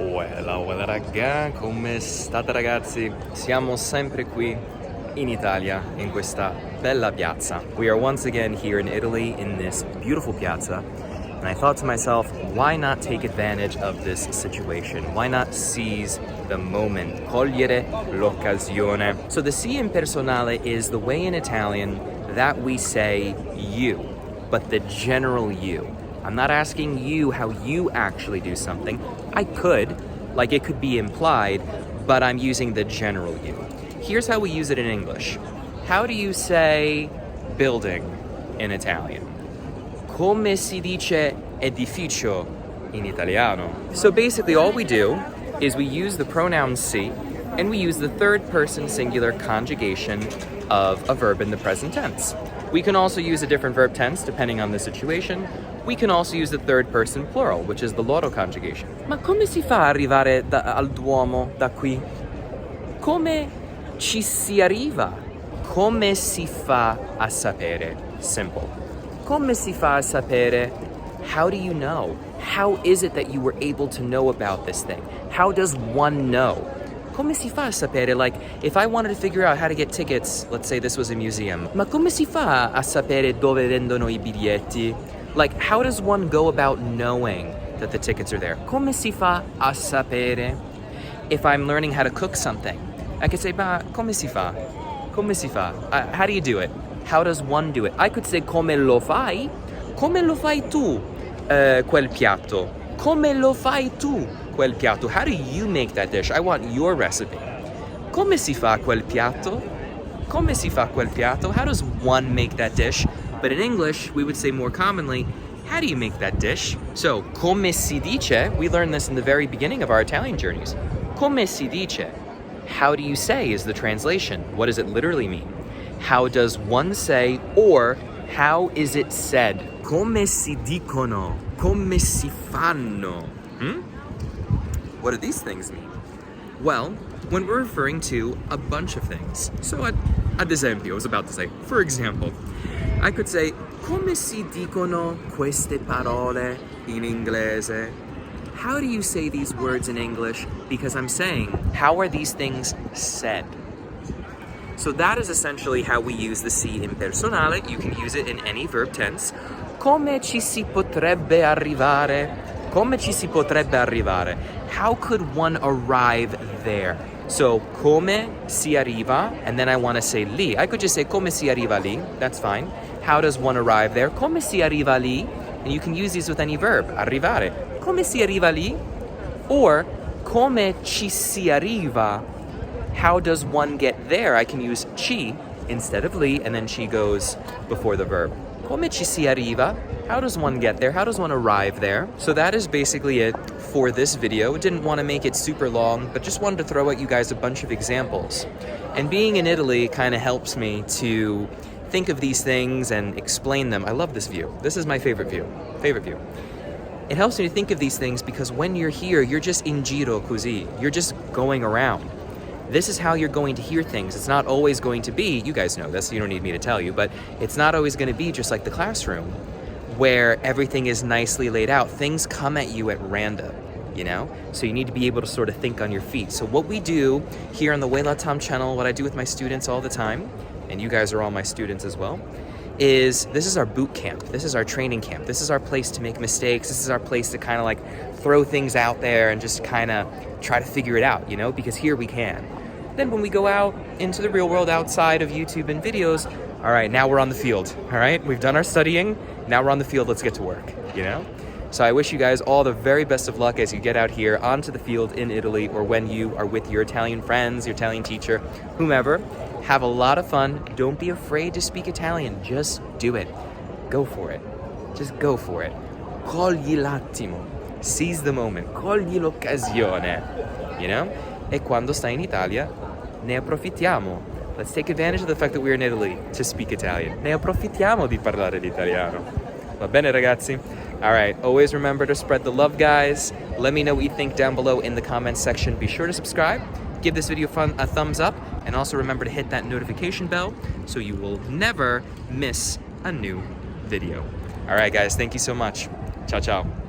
Weilà raga, come state ragazzi? Siamo sempre qui in Italia, in questa bella piazza. We are once again here in Italy in this beautiful piazza. And I thought to myself, why not take advantage of this situation? Why not seize the moment? Cogliere l'occasione. So the Si Impersonale is the way in Italian that we say you, but the general you. I'm not asking you how you actually do something. I could, like it could be implied, but I'm using the general you. Here's how we use it in English. How do you say building in Italian? Come si dice edificio in italiano? So basically all we do is we use the pronoun si and we use the third person singular conjugation of a verb in the present tense. We can also use a different verb tense depending on the situation. We can also use the third person plural, which is the loro conjugation. Ma come si fa a arrivare al Duomo da qui? Come ci si arriva? Come si fa a sapere? Simple. Come si fa a sapere? How do you know? How is it that you were able to know about this thing? How does one know? Come si fa a sapere? Like, if I wanted to figure out how to get tickets, let's say this was a museum. Ma come si fa a sapere dove vendono I biglietti? Like, how does one go about knowing that the tickets are there? Come si fa a sapere? If I'm learning how to cook something, I could say, ma come si fa? Come si fa? How do you do it? How does one do it? I could say, come lo fai? Come lo fai tu, quel piatto? Come lo fai tu, quel piatto? How do you make that dish? I want your recipe. Come si fa quel piatto? Come si fa quel piatto? How does one make that dish? But in English, we would say more commonly, how do you make that dish? So, come si dice, we learned this in the very beginning of our Italian journeys. Come si dice, how do you say is the translation. What does it literally mean? How does one say, or how is it said? Come si dicono? Come si fanno? What do these things mean? Well, when we're referring to a bunch of things. So ad esempio, I was about to say, for example, I could say, come si dicono queste parole in inglese? How do you say these words in English? Because I'm saying, how are these things said? So that is essentially how we use the si impersonale. You can use it in any verb tense. Come ci si potrebbe arrivare? Come ci si potrebbe arrivare? How could one arrive there? So, come si arriva, and then I want to say lì. I could just say come si arriva lì. That's fine. How does one arrive there? Come si arriva lì? And you can use these with any verb. Arrivare. Come si arriva lì? Or, come ci si arriva? How does one get there? I can use ci instead of lì, and then ci goes before the verb. Come ci si arriva? How does one get there? How does one arrive there? So that is basically it for this video. Didn't want to make it super long, but just wanted to throw at you guys a bunch of examples. And being in Italy kind of helps me to think of these things and explain them. I love this view. This is my favorite view. It helps me to think of these things because when you're here, you're just in giro così. You're just going around. This is how you're going to hear things. It's not always going to be, you guys know this, you don't need me to tell you, but it's not always going to be just like the classroom where everything is nicely laid out. Things come at you at random, you know? So you need to be able to sort of think on your feet. So what we do here on the Weilà Tom channel, what I do with my students all the time, and you guys are all my students as well, is this is our boot camp. This is our training camp. This is our place to make mistakes. This is our place to kind of like throw things out there and just kind of try to figure it out, you know, because here we can. Then when we go out into the real world outside of YouTube and videos, all right, now we're on the field, all right? We've done our studying, now we're on the field, let's get to work, you know? So I wish you guys all the very best of luck as you get out here onto the field in Italy or when you are with your Italian friends, your Italian teacher, whomever. Have a lot of fun. Don't be afraid to speak Italian. Just do it. Go for it. Just go for it. Cogli l'attimo. Seize the moment. Cogli l'occasione. You know? E quando stai in Italia, ne approfittiamo. Let's take advantage of the fact that we're in Italy to speak Italian. Ne approfittiamo di parlare l'italiano. Va bene, ragazzi? All right, always remember to spread the love, guys. Let me know what you think down below in the comments section. Be sure to subscribe, give this video a thumbs up, and also remember to hit that notification bell so you will never miss a new video. All right, guys, thank you so much. Ciao, ciao.